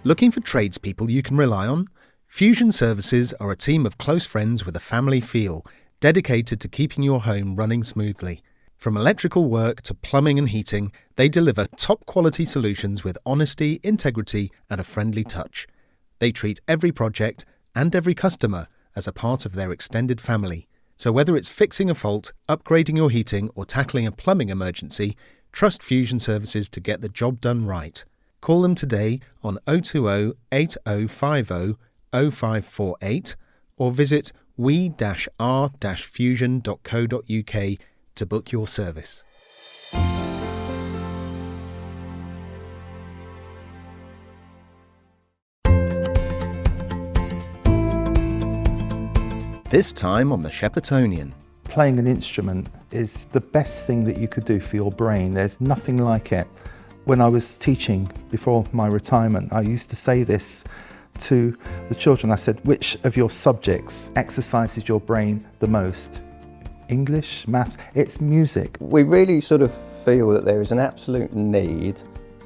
Looking for tradespeople you can rely on? Fusion Services are a team of close friends with a family feel, dedicated to keeping your home running smoothly. From electrical work to plumbing and heating, they deliver top-quality solutions with honesty, integrity, and a friendly touch. They treat every project and every customer as a part of their extended family. So whether it's fixing a fault, upgrading your heating, or tackling a plumbing emergency, trust Fusion Services to get the job done right. Call them today on 020 8050 0548 or visit we-r-fusion.co.uk to book your service. This time on the Sheppertonian. Playing an instrument is the best thing that you could do for your brain. There's nothing like it. When I was teaching before my retirement, I used to say this to the children. I said, which of your subjects exercises your brain the most? English, maths, it's music. We really sort of feel that there is an absolute need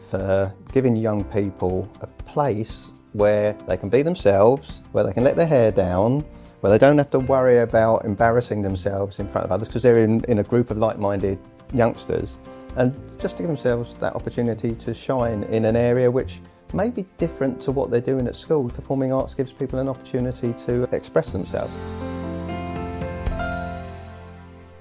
for giving young people a place where they can be themselves, where they can let their hair down, where they don't have to worry about embarrassing themselves in front of others because they're in a group of like-minded youngsters, and just to give themselves that opportunity to shine in an area which may be different to what they're doing at school. Performing arts gives people an opportunity to express themselves.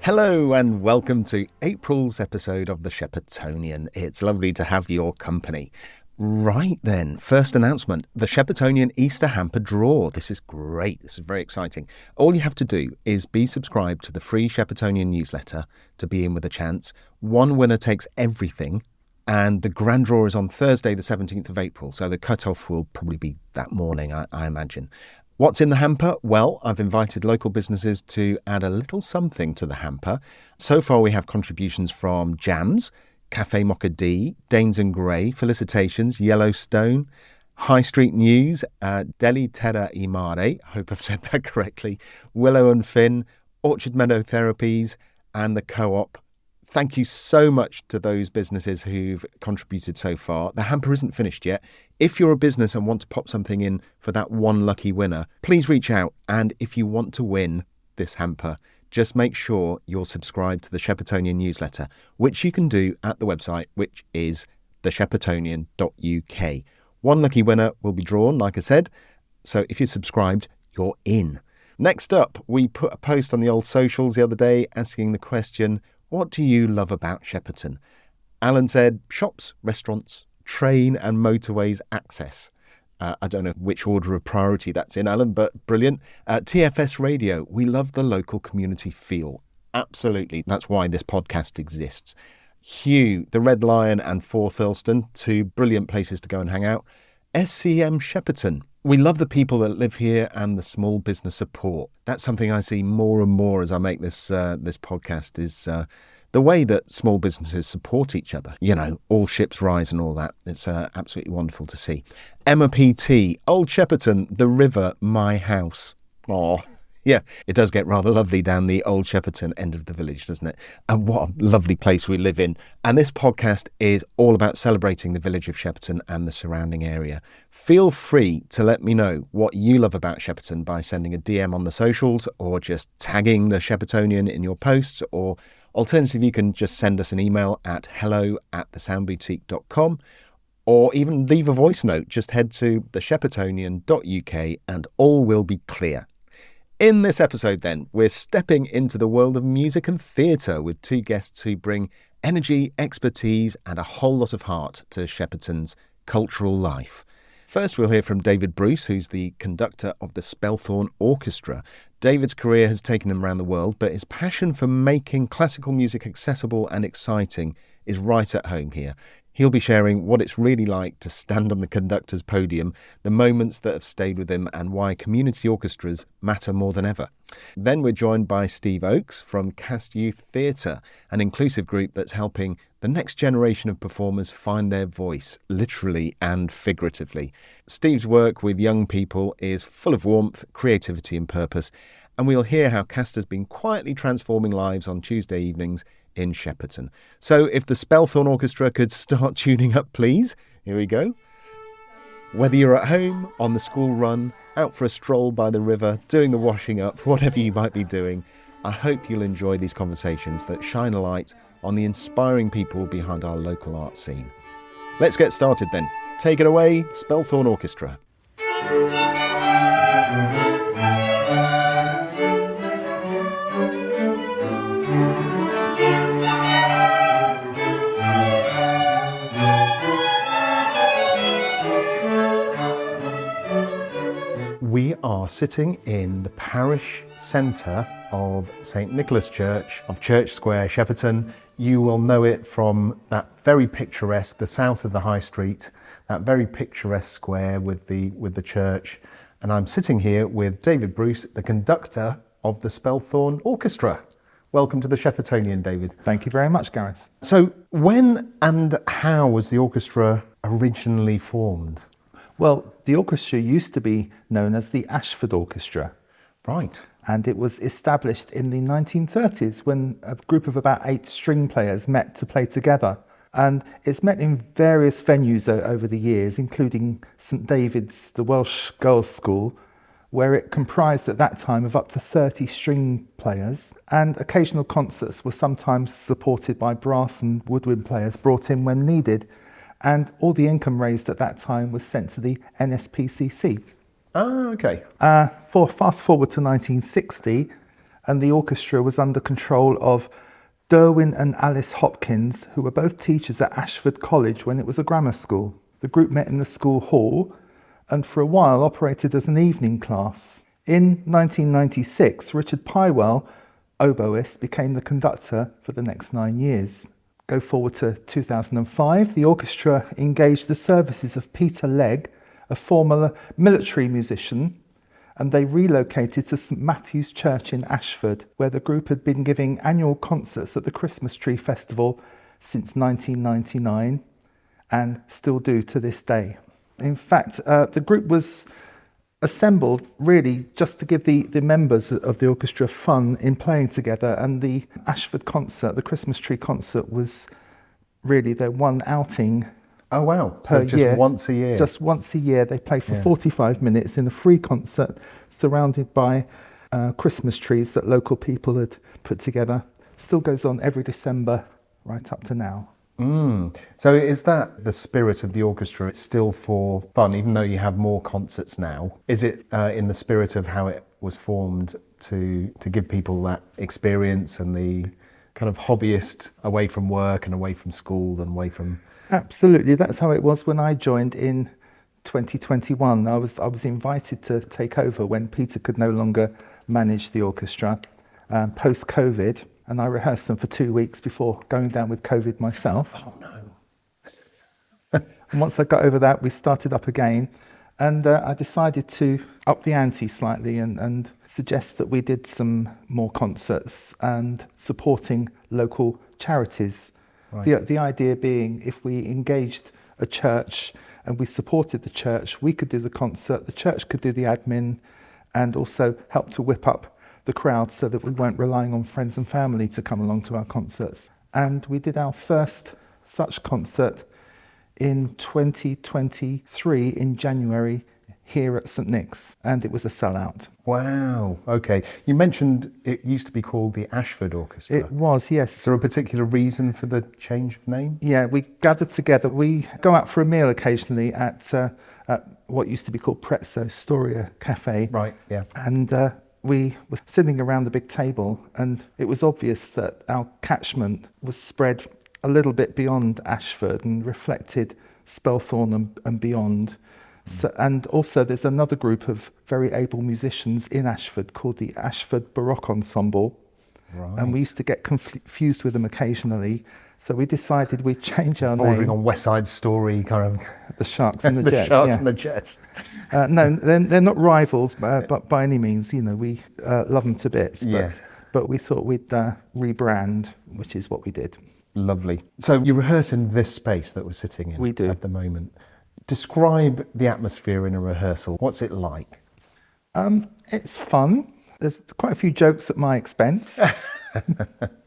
Hello and welcome to April's episode of the Sheppertonian. It's lovely to have your company. Right then, first announcement, the Sheppertonian Easter hamper draw. This is great, this is very exciting. All you have to do is be subscribed to the free Sheppertonian newsletter to be in with a chance. One winner takes everything, and the grand draw is on Thursday the 17th of April, so the cut-off will probably be that morning, I imagine. What's in the hamper? Well, I've invited local businesses to add a little something to the hamper. So far we have contributions from Jams, Cafe Mocha D, Danes and Grey, Felicitations, Yellowstone, High Street News, Deli Terra I Mare, I hope I've said that correctly, Willow and Finn, Orchard Meadow Therapies, and the Co-op. Thank you so much to those businesses who've contributed so far. The hamper isn't finished yet. If you're a business and want to pop something in for that one lucky winner, please reach out. And if you want to win this hamper, just make sure you're subscribed to the Sheppertonian newsletter, which you can do at the website, which is thesheppertonian.uk. One lucky winner will be drawn, like I said. So if you're subscribed, you're in. Next up, we put a post on the old socials the other day asking the question, what do you love about Shepperton? Alan said, shops, restaurants, train and motorways access. I don't know which order of priority that's in, Alan, but brilliant. TFS Radio, we love the local community feel. Absolutely. That's why this podcast exists. Hugh, the Red Lion and Four Thurlston, two brilliant places to go and hang out. SCM Shepperton, we love the people that live here and the small business support. That's something I see more and more as I make this podcast is the way that small businesses support each other. You know, all ships rise and all that. It's absolutely wonderful to see. Emma PT, Old Shepperton, the river, my house. Oh, yeah, it does get rather lovely down the Old Shepperton end of the village, doesn't it? And what a lovely place we live in. And this podcast is all about celebrating the village of Shepperton and the surrounding area. Feel free to let me know what you love about Shepperton by sending a DM on the socials or just tagging the Sheppertonian in your posts, or alternatively, you can just send us an email at hello@thesoundboutique.com, or even leave a voice note. Just head to thesheppertonian.uk and all will be clear. In this episode then, we're stepping into the world of music and theatre with two guests who bring energy, expertise and a whole lot of heart to Shepperton's cultural life. First, we'll hear from David Bruce, who's the conductor of the Spelthorne Orchestra. David's career has taken him around the world, but his passion for making classical music accessible and exciting is right at home here. He'll be sharing what it's really like to stand on the conductor's podium, the moments that have stayed with him, and why community orchestras matter more than ever. Then we're joined by Steve Oakes from Cast Youth Theatre, an inclusive group that's helping the next generation of performers find their voice, literally and figuratively. Steve's work with young people is full of warmth, creativity and purpose, and we'll hear how Cast has been quietly transforming lives on Tuesday evenings in Shepperton. So if the Spelthorne Orchestra could start tuning up, please. Here we go. Whether you're at home, on the school run, out for a stroll by the river, doing the washing up, whatever you might be doing, I hope you'll enjoy these conversations that shine a light on the inspiring people behind our local art scene. Let's get started then. Take it away, Spelthorne Orchestra. We are sitting in the parish centre of St Nicholas Church of Church Square, Shepperton. You will know it from that very picturesque, the south of the High Street, that very picturesque square with the church. And I'm sitting here with David Bruce, the conductor of the Spelthorne Orchestra. Welcome to the Sheppertonian, David. Thank you very much, Gareth. So when and how was the orchestra originally formed? Well, the orchestra used to be known as the Ashford Orchestra. Right. And it was established in the 1930s when a group of about 8 string players met to play together. And it's met in various venues over the years, including St David's, the Welsh Girls' School, where it comprised at that time of up to 30 string players. And occasional concerts were sometimes supported by brass and woodwind players brought in when needed. And all the income raised at that time was sent to the NSPCC. Ah, okay. Fast forward to 1960, and the orchestra was under control of Derwin and Alice Hopkins, who were both teachers at Ashford College when it was a grammar school. The group met in the school hall and for a while operated as an evening class. In 1996, Richard Pywell, oboist, became the conductor for the next 9 years. Go forward to 2005, the orchestra engaged the services of Peter Legg, a former military musician, and they relocated to St Matthew's Church in Ashford, where the group had been giving annual concerts at the Christmas Tree Festival since 1999 and still do to this day. In fact, the group was assembled really just to give the members of the orchestra fun in playing together, and the Ashford concert, the Christmas Tree concert, was really their one outing. Oh wow, per so just year. Once a year? Just once a year. They play for 45 minutes in a free concert surrounded by Christmas trees that local people had put together. Still goes on every December right up to now. So is that the spirit of the orchestra? It's still for fun, even though you have more concerts now. Is it in the spirit of how it was formed to give people that experience and the kind of hobbyist away from work and away from school and away from... Absolutely, that's how it was when I joined in 2021. I was invited to take over when Peter could no longer manage the orchestra post-COVID, and I rehearsed them for 2 weeks before going down with COVID myself. Oh no. And once I got over that, we started up again, and I decided to up the ante slightly and suggest that we did some more concerts and supporting local charities. Right. The idea being, if we engaged a church and we supported the church, we could do the concert, the church could do the admin, and also help to whip up the crowd so that we weren't relying on friends and family to come along to our concerts. And we did our first such concert in 2023 in January here at St Nick's, and it was a sellout. Wow, okay. You mentioned it used to be called the Ashford Orchestra. It was, yes. Is there a particular reason for the change of name? Yeah, we gathered together. We go out for a meal occasionally at what used to be called Prezzo Storia Cafe. Right, yeah. And we were sitting around the big table, and it was obvious that our catchment was spread a little bit beyond Ashford and reflected Spelthorne and beyond. So, and also there's another group of very able musicians in Ashford called the Ashford Baroque Ensemble. Right. And we used to get confused with them occasionally. So we decided we'd change our name. Bordering on West Side Story, kind of. The Sharks and the Jets. The Sharks and the Jets. No, they're not rivals, but by any means, you know, we love them to bits. But we thought we'd rebrand, which is what we did. Lovely. So you rehearse in this space that we're sitting in we do. At the moment. Describe the atmosphere in a rehearsal. What's it like? It's fun. There's quite a few jokes at my expense.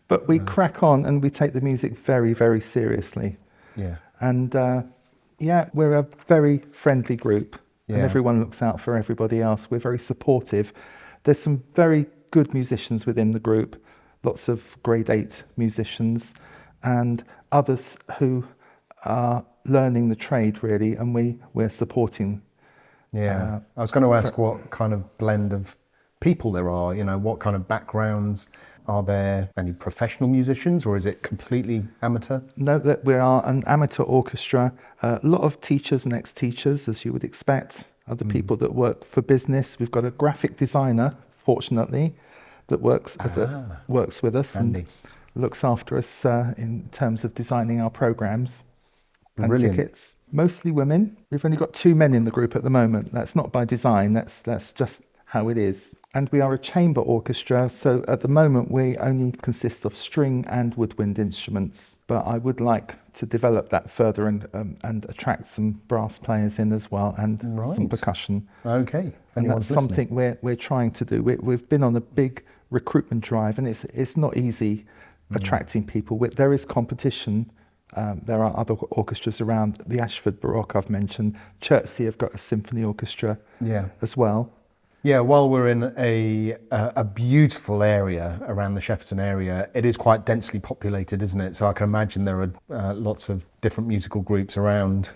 But we crack on and we take the music very, very seriously. Yeah. And Yeah, we're a very friendly group, and Yeah. everyone looks out for everybody else. We're very supportive. There's some very good musicians within the group, lots of grade 8 musicians, and others who are learning the trade really, and we're supporting. Yeah. I was going to ask what kind of blend of people there are, what kind of backgrounds. Are there any professional musicians, or is it completely amateur? No, that we are an amateur orchestra. A lot of teachers and ex-teachers, as you would expect, other people that work for business. We've got a graphic designer, fortunately, that works with us Handy. and looks after us in terms of designing our programs and Brilliant. tickets. Mostly women. We've only got 2 men in the group at the moment. That's not by design. That's just how it is. And we are a chamber orchestra, so at the moment we only consist of string and woodwind instruments. But I would like to develop that further and attract some brass players in as well, and some percussion. Okay. And that's something we're trying to do. We've been on a big recruitment drive, and it's not easy attracting people. There is competition. There are other orchestras around. The Ashford Baroque I've mentioned. Chertsey have got a symphony orchestra as well. Yeah, while we're in a beautiful area around the Shepperton area, it is quite densely populated, isn't it? So I can imagine there are lots of different musical groups around,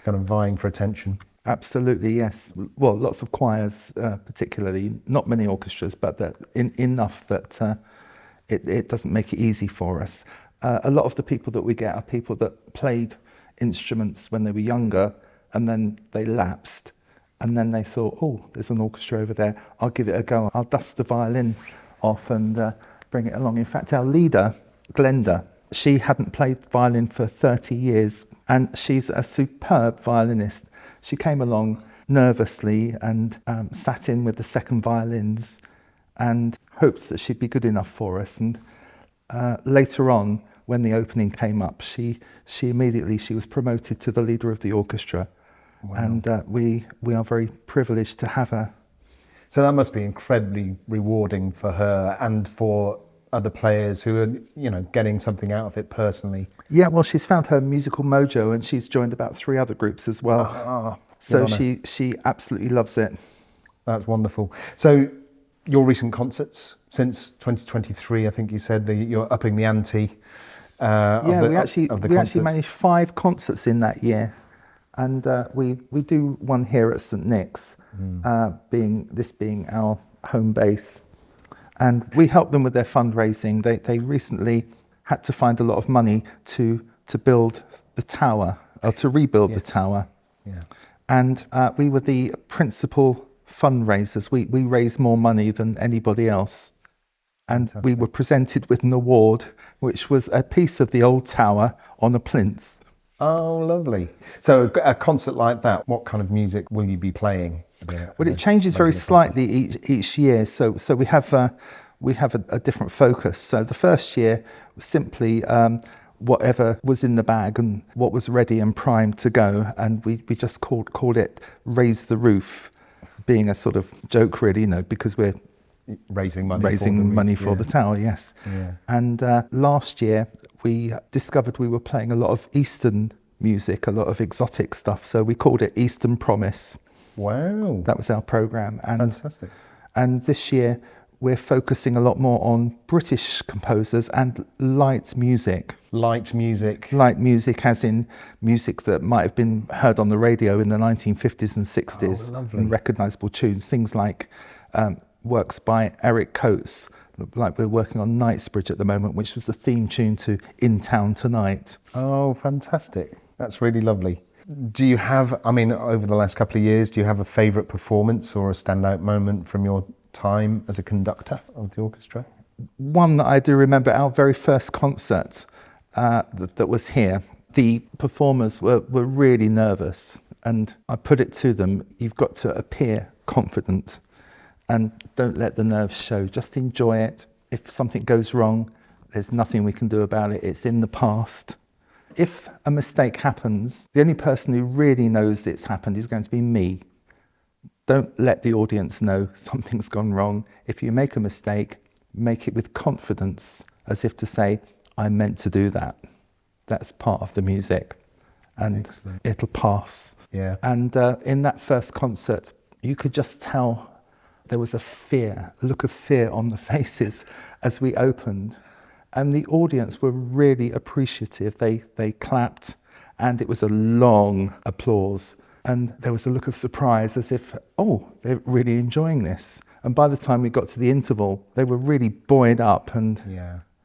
kind of vying for attention. Absolutely, yes. Well, lots of choirs, particularly. Not many orchestras, but enough that it doesn't make it easy for us. A lot of the people that we get are people that played instruments when they were younger, and then they lapsed. And then they thought, oh, there's an orchestra over there. I'll give it a go. I'll dust the violin off and bring it along. In fact, our leader, Glenda, she hadn't played violin for 30 years, and she's a superb violinist. She came along nervously and sat in with the second violins and hoped that she'd be good enough for us. And later on, when the opening came up, she was promoted to the leader of the orchestra. Wow. And we are very privileged to have her. So that must be incredibly rewarding for her and for other players who are, getting something out of it personally. Yeah, well, she's found her musical mojo, and she's joined about 3 other groups as well. So she absolutely loves it. That's wonderful. So your recent concerts since 2023, I think you said you're upping the ante. We actually managed 5 concerts in that year. And we do one here at St Nick's, being our home base. And we help them with their fundraising. They recently had to find a lot of money to build the tower, or to rebuild the tower. Yeah. And we were the principal fundraisers. We raised more money than anybody else. And we were presented with an award, which was a piece of the old tower on a plinth. Oh, lovely. So a concert like that, what kind of music will you be playing? Well, it changes very slightly each year. So we have a different focus. So the first year was simply whatever was in the bag and what was ready and primed to go. And we just called it Raise the Roof, being a sort of joke really, because we're raising money for the tower, yes. Yeah. And last year we discovered we were playing a lot of Eastern music, a lot of exotic stuff. So we called it Eastern Promise. Wow. That was our programme. Fantastic. And this year we're focusing a lot more on British composers and light music. Light music? Light music as in music that might have been heard on the radio in the 1950s and 60s. Oh, lovely. And recognisable tunes, things like works by Eric Coates, like we're working on Knightsbridge at the moment, which was the theme tune to In Town Tonight. Oh, fantastic. That's really lovely. Do you have, over the last couple of years, do you have a favourite performance or a standout moment from your time as a conductor of the orchestra? One that I do remember, our very first concert that was here, the performers were really nervous, and I put it to them, you've got to appear confident and don't let the nerves show, just enjoy it. If something goes wrong, there's nothing we can do about it, it's in the past. If a mistake happens, the only person who really knows it's happened is going to be me. Don't let the audience know something's gone wrong. If you make a mistake, make it with confidence, as if to say, I meant to do that. That's part of the music. and Excellent. it'll pass. Yeah. And in that first concert, you could just tell there was a look of fear on the faces as we opened. And the audience were really appreciative. They clapped, and it was a long applause. And there was a look of surprise as if, oh, they're really enjoying this. And by the time we got to the interval, they were really buoyed up and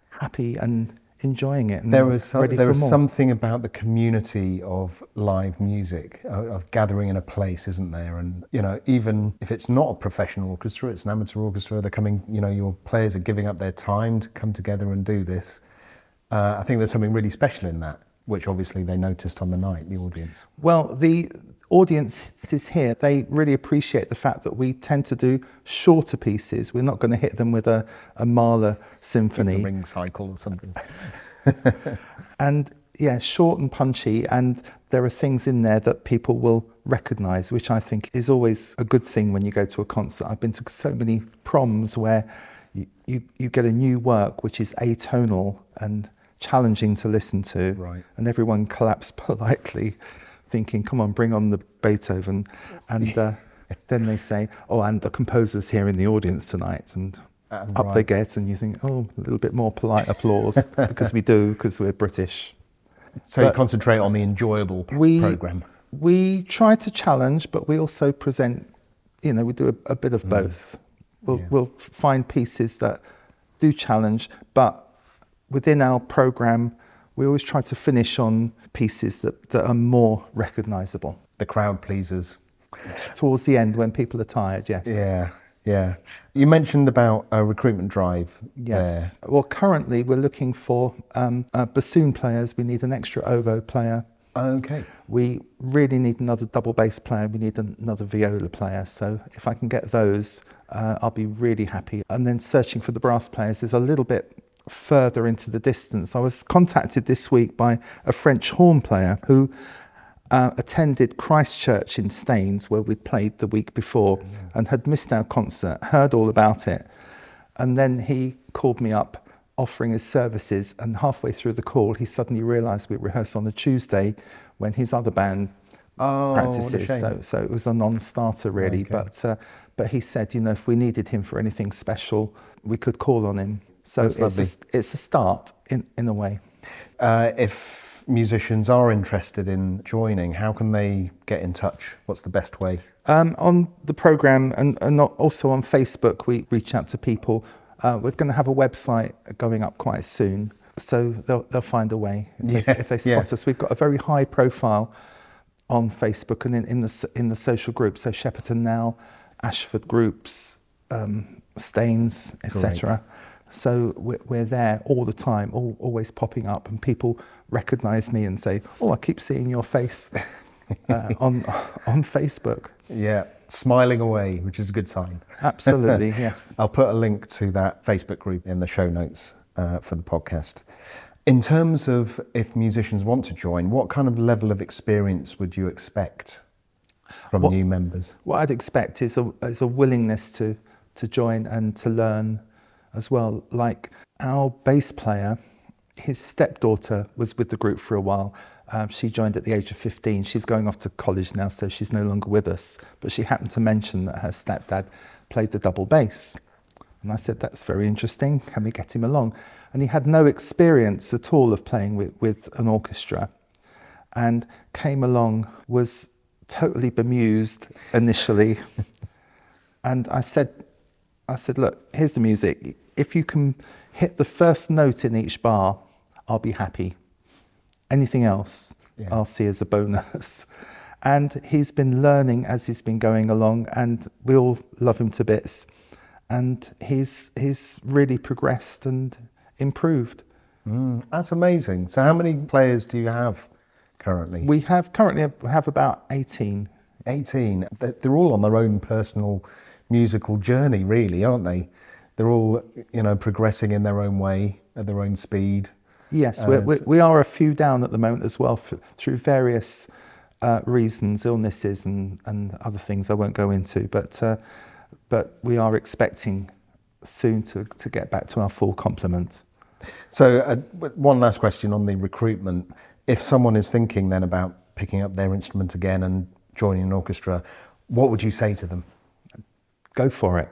happy and enjoying it. And There was more. something about the community of live music, of gathering in a place, isn't there? And, you know, even if it's not a professional orchestra, it's an amateur orchestra, they're coming, you know, your players are giving up their time to come together and do this. I think there's something really special in that, which obviously they noticed on the night, the audience. Well, the audiences here, they really appreciate the fact that we tend to do shorter pieces. We're not going to hit them with a Mahler symphony. The ring cycle or something. And yeah, short and punchy, and there are things in there that people will recognise, which I think is always a good thing when you go to a concert. I've been to so many proms where you get a new work which is atonal and challenging to listen to, right, and everyone claps politely, thinking, come on, bring on the Beethoven. And then they say, oh, and the composer's here in the audience tonight. And up they get, and you think, oh, a little bit more polite applause, because we're British. So you concentrate on the enjoyable programme. We try to challenge, but we also present, you know, we do a bit of both. We'll find pieces that do challenge, but within our programme, we always try to finish on pieces that are more recognisable. The crowd pleasers. Towards the end, when people are tired, yes. Yeah. You mentioned about a recruitment drive. Yes. Well, currently we're looking for bassoon players. We need an extra oboe player. Okay. We really need another double bass player. We need another viola player. So if I can get those, I'll be really happy. And then searching for the brass players is a little bit further into the distance. I was contacted this week by a French horn player who attended Christchurch in Staines, where we'd played the week before, and had missed our concert, heard all about it, and then he called me up offering his services, and halfway through the call he suddenly realised we rehearsed on a Tuesday when his other band practices. What a shame. So it was a non-starter really. Okay. But he said, you know, if we needed him for anything special, we could call on him. So it's a start in a way. If musicians are interested in joining, how can they get in touch? What's the best way? On the programme and also on Facebook, we reach out to people. We're going to have a website going up quite soon, so they'll find a way if they spot us. We've got a very high profile on Facebook and in the social groups. So Shepperton Now, Ashford groups, Staines, etc. So we're there all the time, always popping up, and people recognise me and say, "Oh, I keep seeing your face on Facebook." Yeah, smiling away, which is a good sign. Absolutely, yes. I'll put a link to that Facebook group in the show notes for the podcast. In terms of if musicians want to join, what kind of level of experience would you expect from new members? What I'd expect is a willingness to join and to learn as well. Like our bass player, his stepdaughter was with the group for a while. She joined at the age of 15. She's going off to college now, so she's no longer with us. But she happened to mention that her stepdad played the double bass. And I said, that's very interesting. Can we get him along? And he had no experience at all of playing with an orchestra, and came along, was totally bemused initially. And I said, look, here's the music. If you can hit the first note in each bar, I'll be happy. Anything else, I'll see as a bonus. And he's been learning as he's been going along, and we all love him to bits. And he's really progressed and improved. That's amazing. So how many players do you have currently? We currently have about 18. 18. They're all on their own personal musical journey, really, aren't they? They're all, progressing in their own way, at their own speed. Yes, we are a few down at the moment as well, through various reasons, illnesses and other things I won't go into. But we are expecting soon to get back to our full complement. So one last question on the recruitment. If someone is thinking then about picking up their instrument again and joining an orchestra, what would you say to them? Go for it.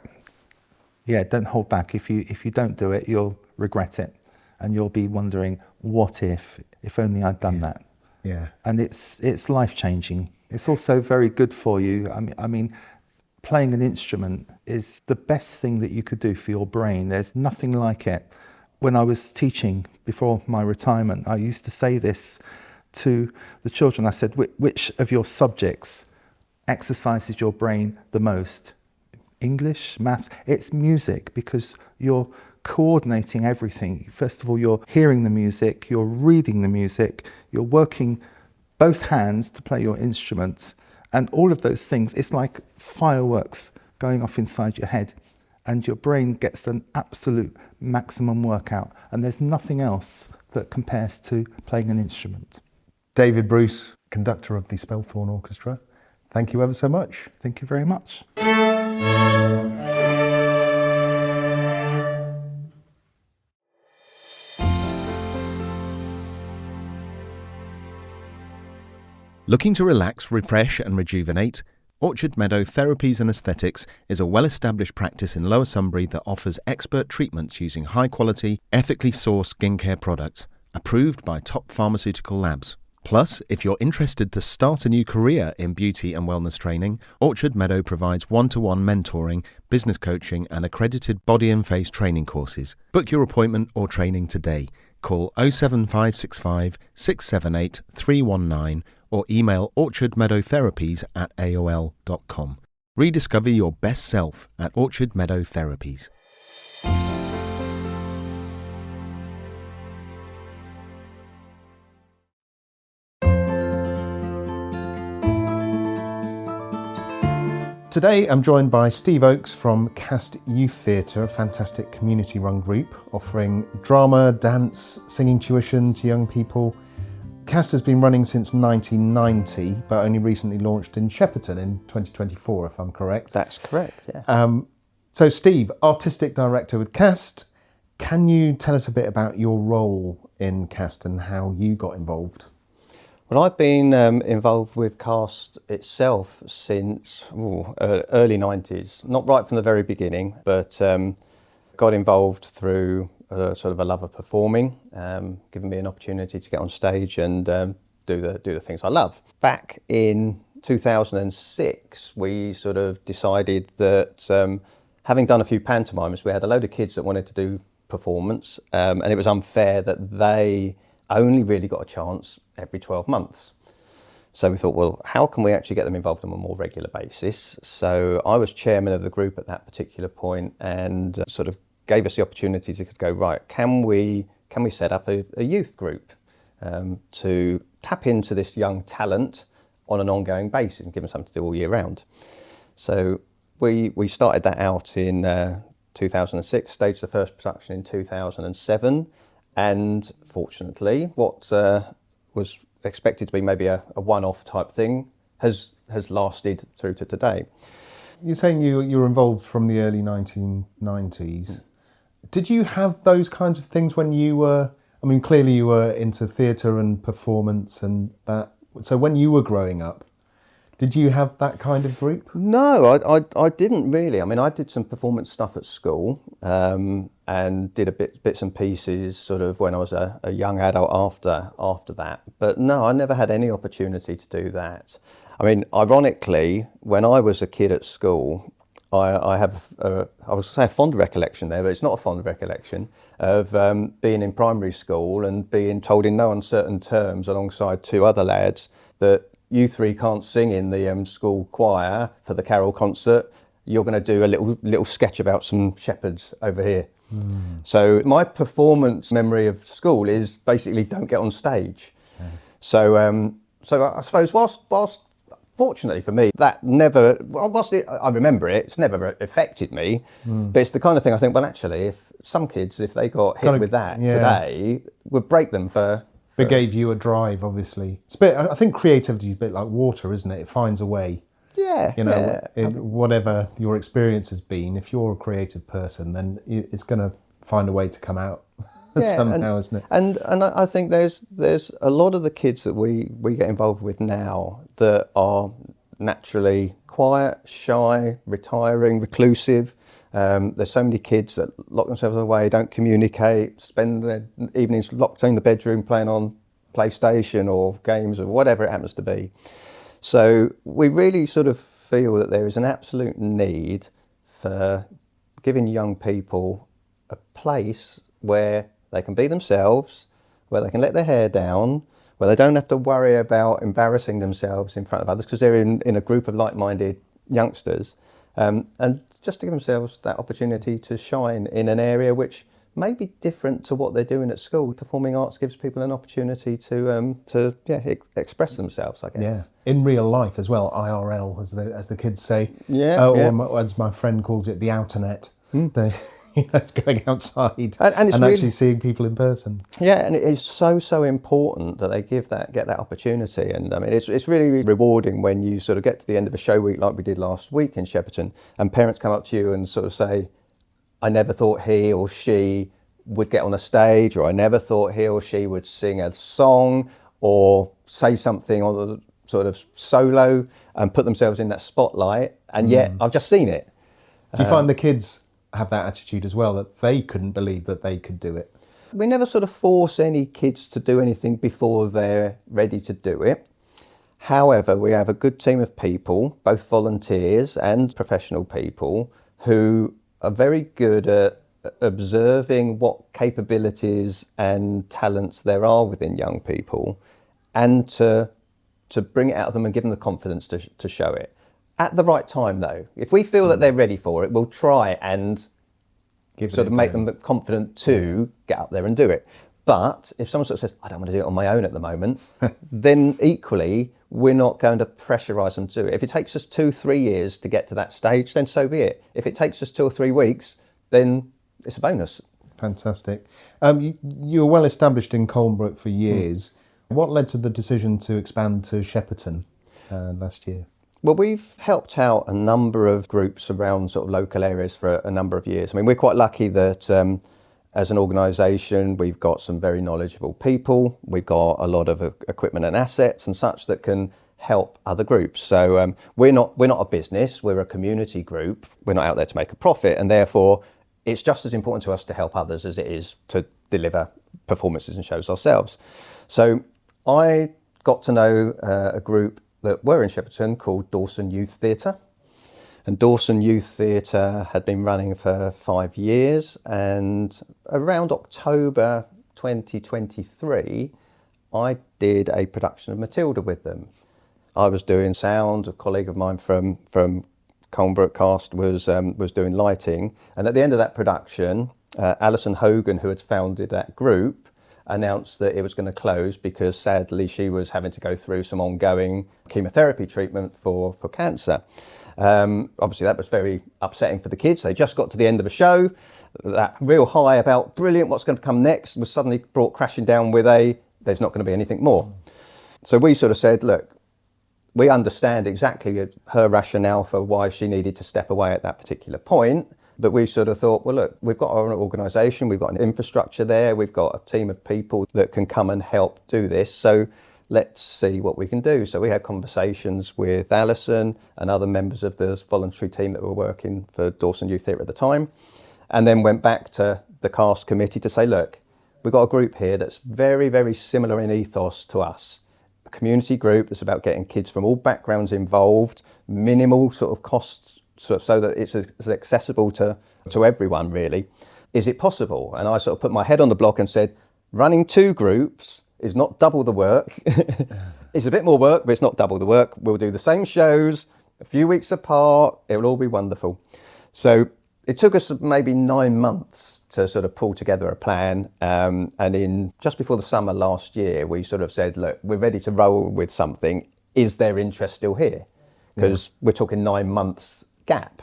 Yeah, don't hold back. If you don't do it, you'll regret it, and you'll be wondering, what if only I'd done that. Yeah. And it's life-changing. It's also very good for you. I mean, playing an instrument is the best thing that you could do for your brain. There's nothing like it. When I was teaching before my retirement, I used to say this to the children. I said, which of your subjects exercises your brain the most? English, maths? It's music, because you're coordinating everything. First of all, you're hearing the music, you're reading the music, you're working both hands to play your instrument, and all of those things, it's like fireworks going off inside your head, and your brain gets an absolute maximum workout, and there's nothing else that compares to playing an instrument. David Bruce, conductor of the Spelthorne Orchestra, thank you ever so much. Thank you very much. Looking to relax, refresh and rejuvenate? Orchard Meadow Therapies and Aesthetics is a well-established practice in Lower Sunbury that offers expert treatments using high-quality, ethically sourced skincare products, approved by top pharmaceutical labs. Plus, if you're interested to start a new career in beauty and wellness training, Orchard Meadow provides one-to-one mentoring, business coaching and accredited body and face training courses. Book your appointment or training today. Call 07565 678 319 or email orchardmeadowtherapies@aol.com. Rediscover your best self at Orchard Meadow Therapies. Today I'm joined by Steve Oakes from Cast Youth Theatre, a fantastic community-run group offering drama, dance, singing tuition to young people. Cast has been running since 1990, but only recently launched in Shepperton in 2024, if I'm correct. That's correct, yeah. So Steve, Artistic Director with Cast, can you tell us a bit about your role in Cast and how you got involved? Well, I've been involved with Cast itself since early 90s, not right from the very beginning, but got involved through sort of a love of performing, giving me an opportunity to get on stage and do the things I love. Back in 2006, we sort of decided that having done a few pantomimes, we had a load of kids that wanted to do performance, and it was unfair that they only really got a chance every 12 months. So we thought, well, how can we actually get them involved on a more regular basis? So I was chairman of the group at that particular point and sort of gave us the opportunity to go, right, can we set up a youth group to tap into this young talent on an ongoing basis and give them something to do all year round. So we started that out in 2006, staged the first production in 2007, and fortunately what was expected to be maybe a one-off type thing has lasted through to today. You're saying you were involved from the early 1990s. Did you have those kinds of things when you were, I mean, clearly you were into theatre and performance and that. So when you were growing up, did you have that kind of group? No, I didn't really. I mean, I did some performance stuff at school and did bits and pieces sort of when I was a young adult after that. But no, I never had any opportunity to do that. I mean, ironically, when I was a kid at school, I have, I was going to say a fond recollection there, but it's not a fond recollection of being in primary school and being told in no uncertain terms alongside two other lads that you three can't sing in the school choir for the carol concert. You're going to do a little sketch about some shepherds over here. So my performance memory of school is basically don't get on stage. Yeah. So I suppose whilst fortunately for me, that never, I remember it, it's never affected me, but it's the kind of thing I think, well, actually, if some kids, if they got hit with that today, would break them for... It gave you a drive, obviously. It's a bit, I think creativity is a bit like water, isn't it? It finds a way. Yeah. You know, whatever your experience has been, if you're a creative person, then it's going to find a way to come out. somehow, isn't it? And I think there's a lot of the kids that we get involved with now that are naturally quiet, shy, retiring, reclusive. There's so many kids that lock themselves away, don't communicate, spend their evenings locked in the bedroom playing on PlayStation or games or whatever it happens to be. So we really sort of feel that there is an absolute need for giving young people a place where they can be themselves, where they can let their hair down, where they don't have to worry about embarrassing themselves in front of others because they're in a group of like-minded youngsters, and just to give themselves that opportunity to shine in an area which may be different to what they're doing at school. Performing arts gives people an opportunity to express themselves, I guess. Yeah, in real life as well, IRL, as the kids say. Or as my friend calls it, the outernet. It's going outside and it's actually really, seeing people in person. Yeah, and it is so important that they get that opportunity. And I mean, it's really rewarding when you sort of get to the end of a show week like we did last week in Shepperton, and parents come up to you and sort of say, I never thought he or she would get on a stage, or I never thought he or she would sing a song or say something on the sort of solo and put themselves in that spotlight, and yet I've just seen it. Do you find the kids have that attitude as well, that they couldn't believe that they could do it? We never sort of force any kids to do anything before they're ready to do it. However, we have a good team of people, both volunteers and professional people, who are very good at observing what capabilities and talents there are within young people, and to bring it out of them and give them the confidence to show it. At the right time, though. If we feel that they're ready for it, we'll try and make them confident to get up there and do it. But if someone sort of says, I don't want to do it on my own at the moment, then equally, we're not going to pressurise them to do it. If it takes us 2-3 years to get to that stage, then so be it. If it takes us 2 or 3 weeks, then it's a bonus. Fantastic. You were well established in Colnbrook for years. What led to the decision to expand to Shepperton last year? Well, we've helped out a number of groups around sort of local areas for a number of years. I mean, we're quite lucky that as an organisation, we've got some very knowledgeable people. We've got a lot of equipment and assets and such that can help other groups. So we're not a business, we're a community group. We're not out there to make a profit, and therefore it's just as important to us to help others as it is to deliver performances and shows ourselves. So I got to know a group that were in Shepperton called Dawson Youth Theatre. And Dawson Youth Theatre had been running for 5 years, and around October 2023, I did a production of Matilda with them. I was doing sound, a colleague of mine from Colnbrook cast was doing lighting, and at the end of that production, Alison Hogan, who had founded that group, announced that it was going to close because sadly she was having to go through some ongoing chemotherapy treatment for cancer. Obviously that was very upsetting for the kids. They just got to the end of a show. That real high about brilliant, what's going to come next, was suddenly brought crashing down with there's not going to be anything more. So we sort of said, look, we understand exactly her rationale for why she needed to step away at that particular point. But we sort of thought, well, look, we've got our organisation, we've got an infrastructure there, we've got a team of people that can come and help do this. So let's see what we can do. So we had conversations with Alison and other members of the voluntary team that were working for Dawson Youth Theatre at the time, and then went back to the cast committee to say, look, we've got a group here that's very, very similar in ethos to us. A community group that's about getting kids from all backgrounds involved, minimal sort of costs, so that it's as accessible to everyone, really. Is it possible? And I sort of put my head on the block and said, running 2 groups is not double the work. It's a bit more work, but it's not double the work. We'll do the same shows, a few weeks apart, it'll all be wonderful. So it took us maybe 9 months to sort of pull together a plan. And in just before the summer last year, we sort of said, look, we're ready to roll with something. Is there interest still here? Because we're talking 9 months gap,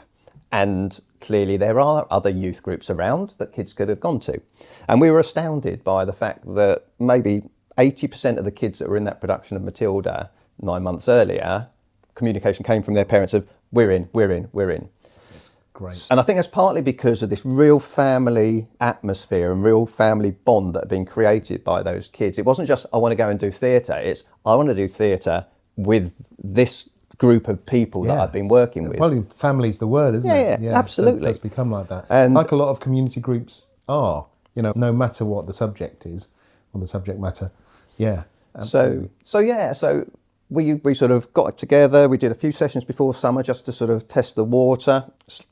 and clearly there are other youth groups around that kids could have gone to. And we were astounded by the fact that maybe 80% of the kids that were in that production of Matilda 9 months earlier, communication came from their parents of, we're in. Great. And I think that's partly because of this real family atmosphere and real family bond that had been created by those kids. It wasn't just, I want to go and do theatre. It's, I want to do theatre with this group of people that I've been working with. Well, family's the word, isn't it? Yeah, absolutely. It does become like that. And like a lot of community groups are, you know, no matter what the subject is, or the subject matter. Yeah, absolutely. So we sort of got together. We did a few sessions before summer just to sort of test the water.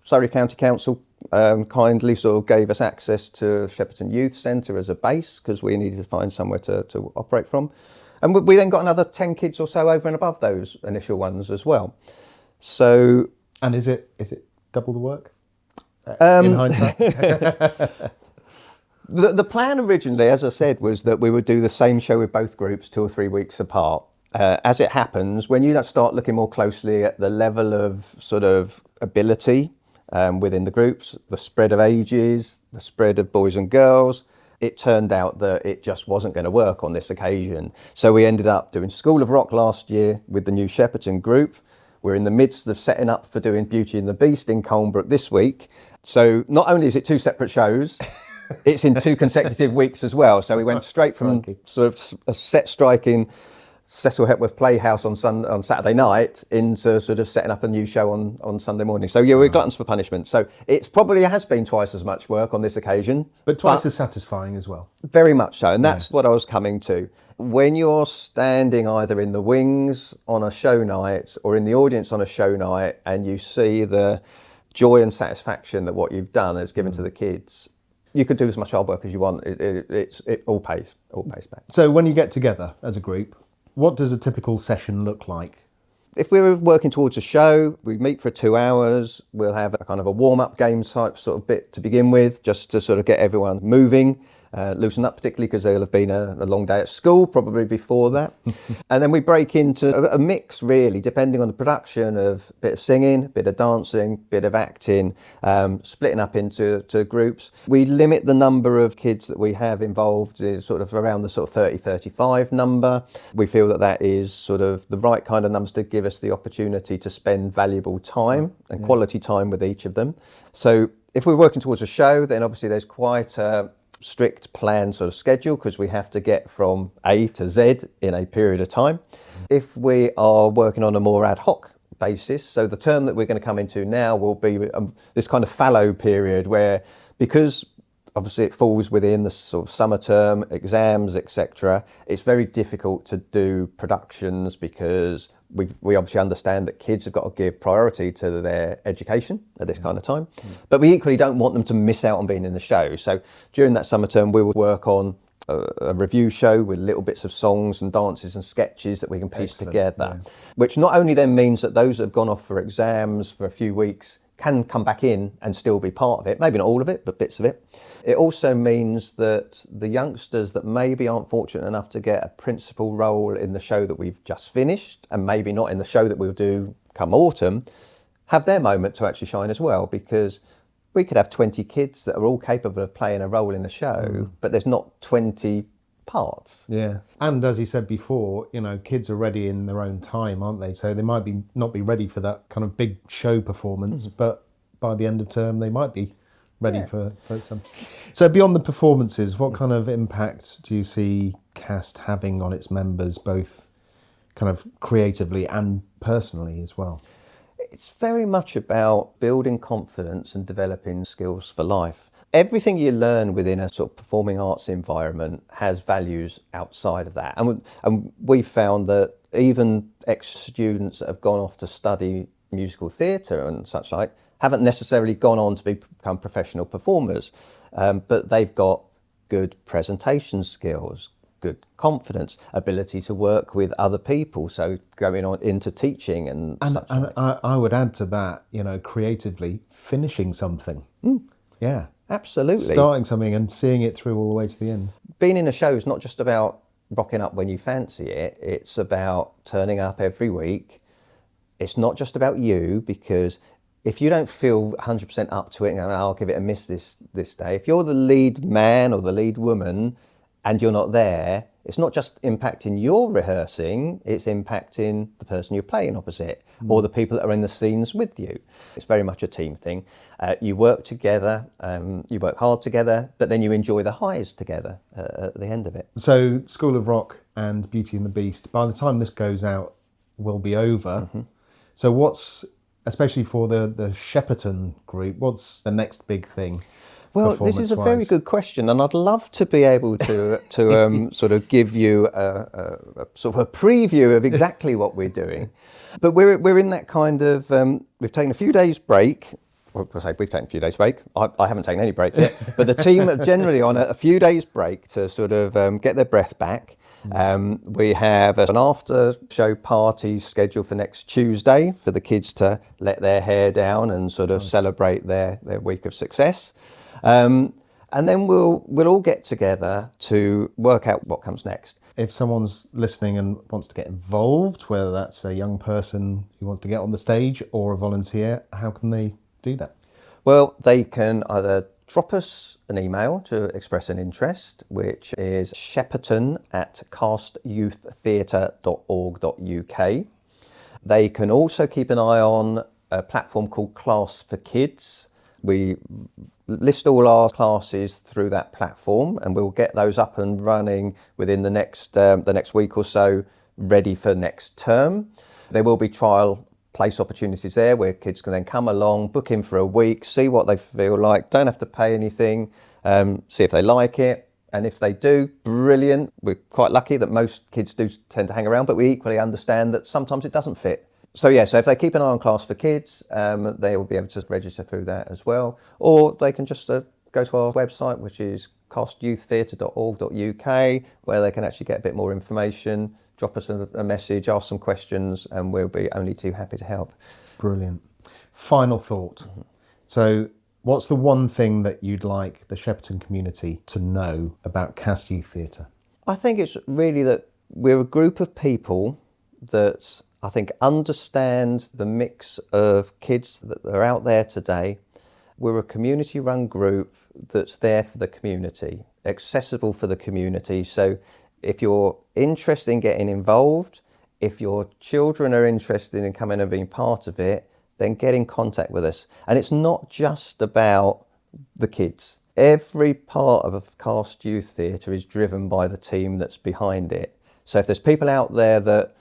Surrey County Council kindly sort of gave us access to Shepperton Youth Centre as a base because we needed to find somewhere to operate from. And we then got another 10 kids or so over and above those initial ones as well. So, and is it double the work in hindsight? The plan originally, as I said, was that we would do the same show with both groups 2 or 3 weeks apart. As it happens, when you start looking more closely at the level of sort of ability within the groups, the spread of ages, the spread of boys and girls, it turned out that it just wasn't going to work on this occasion. So we ended up doing School of Rock last year with the new Shepperton group. We're in the midst of setting up for doing Beauty and the Beast in Colnbrook this week. So not only is it 2 separate shows, it's in 2 consecutive weeks as well. So we went straight from sort of a set striking Cecil Hepworth Playhouse on Saturday night into sort of setting up a new show on Sunday morning. So yeah, we're gluttons for punishment. So it probably has been twice as much work on this occasion. But twice as satisfying as well. Very much so. And that's what I was coming to. When you're standing either in the wings on a show night or in the audience on a show night and you see the joy and satisfaction that what you've done has given to the kids, you could do as much hard work as you want. It all pays back. So when you get together as a group, what does a typical session look like? If we were working towards a show, we meet for 2 hours. We'll have a kind of a warm-up game type sort of bit to begin with, just to sort of get everyone moving, loosen up, particularly because there'll have been a long day at school probably before that. And then we break into a mix, really, depending on the production, of a bit of singing, a bit of dancing, a bit of acting, splitting up into groups. We limit the number of kids that we have involved is sort of around the sort of 30, 35 number. We feel that that is sort of the right kind of numbers to give us the opportunity to spend valuable time and quality time with each of them. So if we're working towards a show, then obviously there's quite a strict planned sort of schedule because we have to get from A to Z in a period of time. If we are working on a more ad hoc basis, so the term that we're going to come into now will be this kind of fallow period where, because obviously it falls within the sort of summer term, exams, etc., it's very difficult to do productions because we obviously understand that kids have got to give priority to their education at this kind of time. But we equally don't want them to miss out on being in the show. So during that summer term, we will work on a review show with little bits of songs and dances and sketches that we can piece together, which not only then means that those that have gone off for exams for a few weeks can come back in and still be part of it, maybe not all of it, but bits of it. It also means that the youngsters that maybe aren't fortunate enough to get a principal role in the show that we've just finished, and maybe not in the show that we'll do come autumn, have their moment to actually shine as well, because we could have 20 kids that are all capable of playing a role in the show, but there's not 20 parts. Yeah. And as you said before, you know, kids are ready in their own time, aren't they? So they might not be ready for that kind of big show performance, but by the end of term they might be ready for some. So beyond the performances, what kind of impact do you see CAST having on its members, both kind of creatively and personally as well? It's very much about building confidence and developing skills for life. Everything you learn within a sort of performing arts environment has values outside of that. And we found that even ex-students that have gone off to study musical theatre and such like haven't necessarily gone on to become professional performers, but they've got good presentation skills, good confidence, ability to work with other people, so going on into teaching and such like. I would add to that, you know, creatively finishing something. Yeah. Absolutely. Starting something and seeing it through all the way to the end. Being in a show is not just about rocking up when you fancy it, it's about turning up every week. It's not just about you, because if you don't feel 100% up to it and I'll give it a miss this day, if you're the lead man or the lead woman and you're not there, it's not just impacting your rehearsing, it's impacting the person you're playing opposite or the people that are in the scenes with you. It's very much a team thing. You work together, you work hard together, but then you enjoy the highs together at the end of it. So School of Rock and Beauty and the Beast, by the time this goes out, will be over. So what's, especially for the Shepperton group, what's the next big thing? Well, this is a very good question, and I'd love to be able to sort of give you a sort of a preview of exactly what we're doing. But we're in that kind of, we've taken a few days break. Well, I say we've taken a few days break. I haven't taken any break yet, but the team are generally on a few days break to sort of get their breath back. We have an after show party scheduled for next Tuesday for the kids to let their hair down and sort of celebrate their week of success. And then we'll all get together to work out what comes next. If someone's listening and wants to get involved, whether that's a young person who wants to get on the stage or a volunteer, how can they do that? Well, they can either drop us an email to express an interest, which is shepperton@castyouththeatre.org.uk. They can also keep an eye on a platform called Class for Kids. We list all our classes through that platform, and we'll get those up and running within the next week or so, ready for next term. There will be trial place opportunities there where kids can then come along, book in for a week, see what they feel like, don't have to pay anything, see if they like it. And if they do, brilliant. We're quite lucky that most kids do tend to hang around, but we equally understand that sometimes it doesn't fit. So yeah, so if they keep an eye on Class for Kids, they will be able to register through that as well. Or they can just go to our website, which is castyouththeatre.org.uk, where they can actually get a bit more information, drop us a message, ask some questions, and we'll be only too happy to help. Brilliant. Final thought. So what's the one thing that you'd like the Shepperton community to know about Cast Youth Theatre? I think it's really that we're a group of people that I think understand the mix of kids that are out there today. We're a community-run group that's there for the community, accessible for the community. So if you're interested in getting involved, if your children are interested in coming and being part of it, then get in contact with us. And it's not just about the kids. Every part of Cast Youth Theatre is driven by the team that's behind it. So if there's people out there that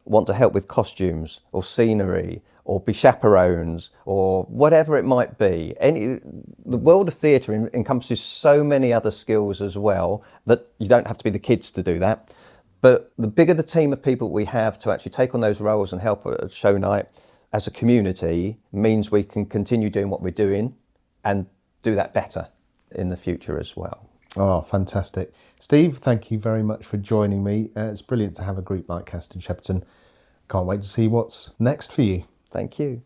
want to help with costumes or scenery or be chaperones or whatever it might be, the world of theatre encompasses so many other skills as well that you don't have to be the kids to do that. But the bigger the team of people we have to actually take on those roles and help at a show night as a community means we can continue doing what we're doing and do that better in the future as well. Oh, fantastic. Steve, thank you very much for joining me. It's brilliant to have a group like Cast in Shepperton. Can't wait to see what's next for you. Thank you.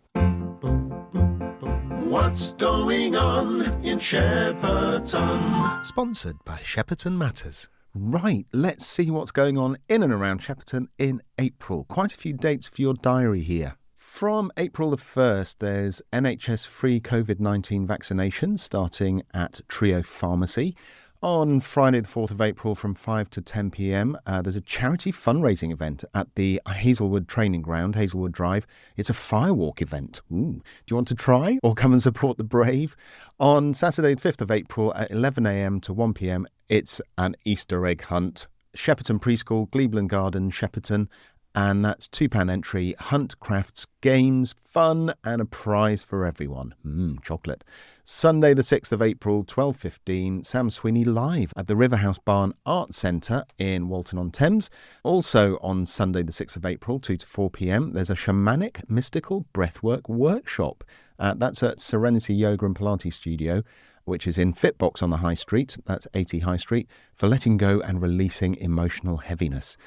What's going on in Shepperton? Sponsored by Shepperton Matters. Right, let's see what's going on in and around Shepperton in April. Quite a few dates for your diary here. From April the 1st, there's NHS free COVID-19 vaccinations starting at Trio Pharmacy. On Friday the 4th of April from 5 to 10 p.m, there's a charity fundraising event at the Hazelwood Training Ground, Hazelwood Drive. It's a firewalk event. Ooh. Do you want to try or come and support the brave? On Saturday the 5th of April at 11 a.m. to 1 p.m, it's an Easter egg hunt. Shepperton Preschool, Glebeland Garden, Shepperton. And that's £2 entry, hunt, crafts, games, fun, and a prize for everyone. Chocolate. Sunday the 6th of April, 12:15, Sam Sweeney live at the Riverhouse Barn Art Centre in Walton-on-Thames. Also on Sunday the 6th of April, 2 to 4 p.m, there's a shamanic mystical breathwork workshop. That's at Serenity Yoga and Pilates Studio, which is in Fitbox on the High Street, that's 80 High Street, for letting go and releasing emotional heaviness.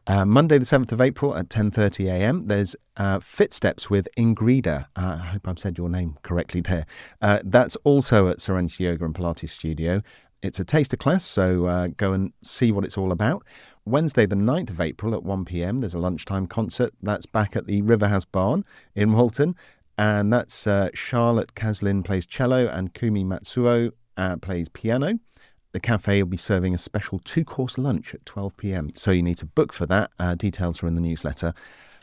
Monday the 7th of April at 10:30 a.m, there's Fit Steps with Ingrida. I hope I've said your name correctly there. That's also at Serenity Yoga and Pilates Studio. It's a taster class, so go and see what it's all about. Wednesday the 9th of April at 1 p.m, there's a lunchtime concert. That's back at the Riverhouse Barn in Walton. And that's Charlotte Caslin plays cello and Kumi Matsuo plays piano. The cafe will be serving a special 2-course lunch at 12 p.m. So you need to book for that. Details are in the newsletter.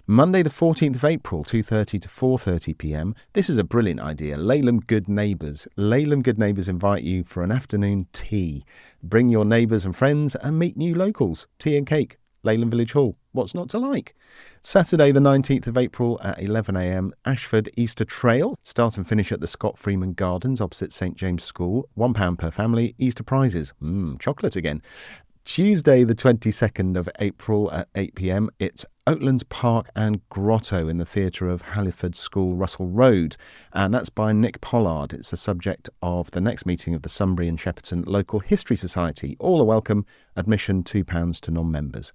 Monday the 14th of April, 2:30 to 4:30 p.m. This is a brilliant idea. Leyland Good Neighbours. Leyland Good Neighbours invite you for an afternoon tea. Bring your neighbours and friends and meet new locals. Tea and cake. Leyland Village Hall. What's not to like? Saturday the 19th of April at 11 a.m. Ashford Easter Trail. Start and finish at the Scott Freeman Gardens opposite St James School. £1 per family. Easter prizes. Chocolate again. Tuesday the 22nd of April at 8 p.m. It's Oatlands Park and Grotto in the Theatre of Halliford School, Russell Road. And that's by Nick Pollard. It's the subject of the next meeting of the Sunbury and Shepperton Local History Society. All are welcome. Admission £2 to non-members.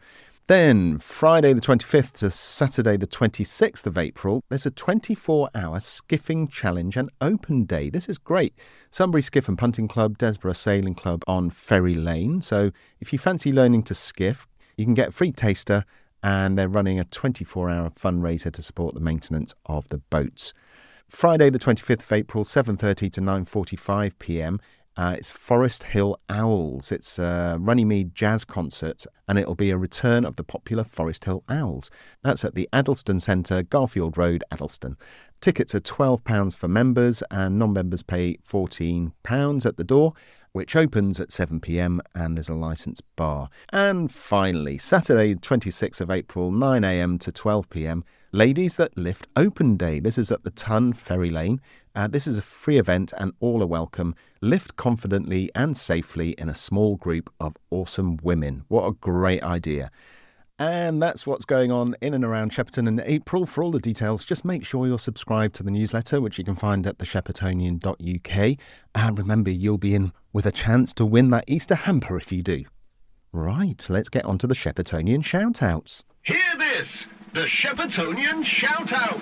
Then, Friday the 25th to Saturday the 26th of April, there's a 24-hour skiffing challenge and open day. This is great. Sunbury Skiff and Punting Club, Desborough Sailing Club on Ferry Lane. So if you fancy learning to skiff, you can get a free taster, and they're running a 24-hour fundraiser to support the maintenance of the boats. Friday the 25th of April, 7:30 to 9:45 p.m, it's Forest Hill Owls. It's a Runnymede jazz concert, and it'll be a return of the popular Forest Hill Owls. That's at the Addlestone Centre, Garfield Road, Addlestone. Tickets are £12 for members, and non-members pay £14 at the door, which opens at 7 p.m, and there's a licensed bar. And finally, Saturday 26th of April, 9 a.m. to 12 p.m, Ladies That Lift Open Day. This is at the Tun, Ferry Lane. This is a free event and all are welcome. Lift confidently and safely in a small group of awesome women. What a great idea. And that's what's going on in and around Shepperton in April. For all the details, just make sure you're subscribed to the newsletter, which you can find at thesheppertonian.uk. And remember, you'll be in with a chance to win that Easter hamper if you do. Right, let's get on to the Sheppertonian shout-outs. Hear this, the Sheppertonian shout-out.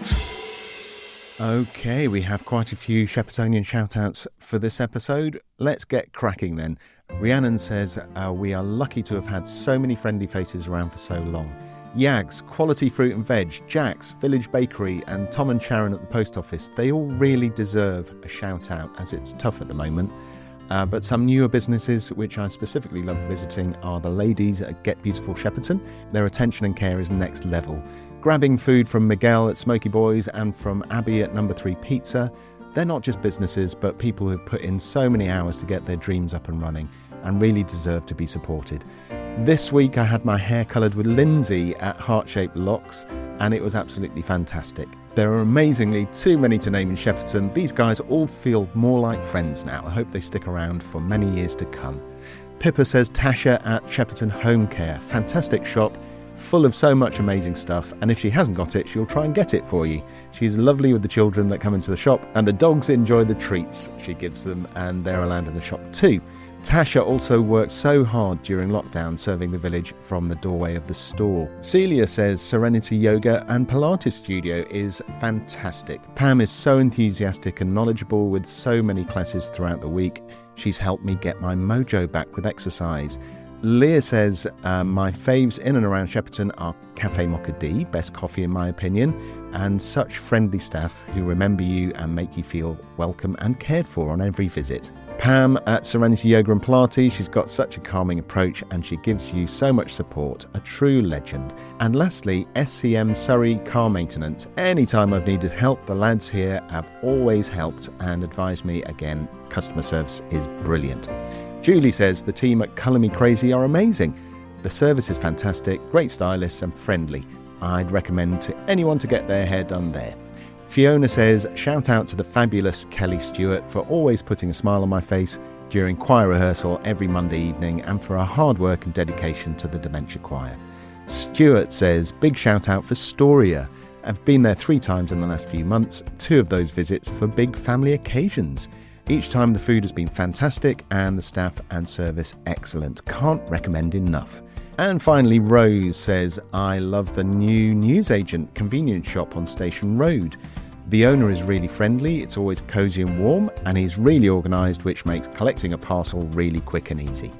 Okay, we have quite a few Sheppertonian shout-outs for this episode. Let's get cracking then. Rhiannon says, we are lucky to have had so many friendly faces around for so long. Yags, Quality Fruit and Veg, Jack's, Village Bakery and Tom and Sharon at the post office, they all really deserve a shout-out as it's tough at the moment. But some newer businesses which I specifically love visiting are the ladies at Get Beautiful Shepperton. Their attention and care is next level. Grabbing food from Miguel at Smoky Boys and from Abby at Number 3 Pizza. They're not just businesses, but people who have put in so many hours to get their dreams up and running and really deserve to be supported. This week I had my hair coloured with Lindsay at Heart Shaped Locks, and it was absolutely fantastic. There are amazingly too many to name in Shepperton. These guys all feel more like friends now. I hope they stick around for many years to come. Pippa says Tasha at Shepperton Home Care. Fantastic shop, full of so much amazing stuff, and if she hasn't got it, she'll try and get it for you. She's lovely with the children that come into the shop, and the dogs enjoy the treats she gives them, and they're allowed in the shop too. Tasha also worked so hard during lockdown serving the village from the doorway of the store. Celia says Serenity Yoga and Pilates Studio is fantastic. Pam is so enthusiastic and knowledgeable with so many classes throughout the week. She's helped me get my mojo back with exercise. Leah says, my faves in and around Shepperton are Cafe Mocha D, best coffee in my opinion, and such friendly staff who remember you and make you feel welcome and cared for on every visit. Pam at Serenity Yoga and Pilates, she's got such a calming approach and she gives you so much support, a true legend. And lastly, SCM Surrey Car Maintenance. Anytime I've needed help, the lads here have always helped and advised me again. Customer service is brilliant. Julie says the team at Colour Me Crazy are amazing. The service is fantastic, great stylists and friendly. I'd recommend to anyone to get their hair done there. Fiona says, shout out to the fabulous Kelly Stewart for always putting a smile on my face during choir rehearsal every Monday evening and for her hard work and dedication to the dementia choir. Stuart says, big shout out for Storia. I've been there 3 times in the last few months, 2 of those visits for big family occasions. Each time the food has been fantastic and the staff and service excellent. Can't recommend enough. And finally, Rose says, I love the new newsagent convenience shop on Station Road. The owner is really friendly, it's always cosy and warm, and he's really organised, which makes collecting a parcel really quick and easy.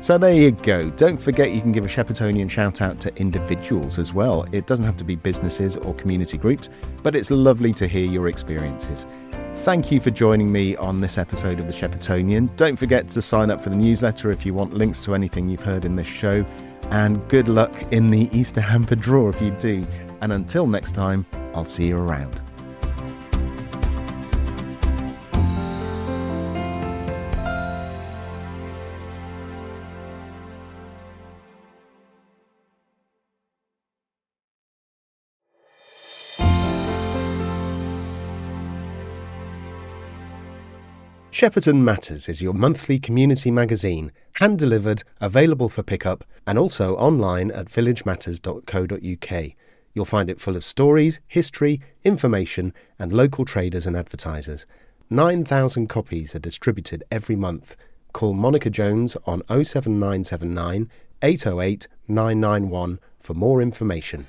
So there you go. Don't forget you can give a Sheppertonian shout out to individuals as well. It doesn't have to be businesses or community groups, but it's lovely to hear your experiences. Thank you for joining me on this episode of the Sheppertonian. Don't forget to sign up for the newsletter if you want links to anything you've heard in this show. And good luck in the Easter hamper draw if you do. And until next time, I'll see you around. Shepperton Matters is your monthly community magazine, hand-delivered, available for pickup, and also online at villagematters.co.uk. You'll find it full of stories, history, information, and local traders and advertisers. 9,000 copies are distributed every month. Call Monica Jones on 07979 808 991 for more information.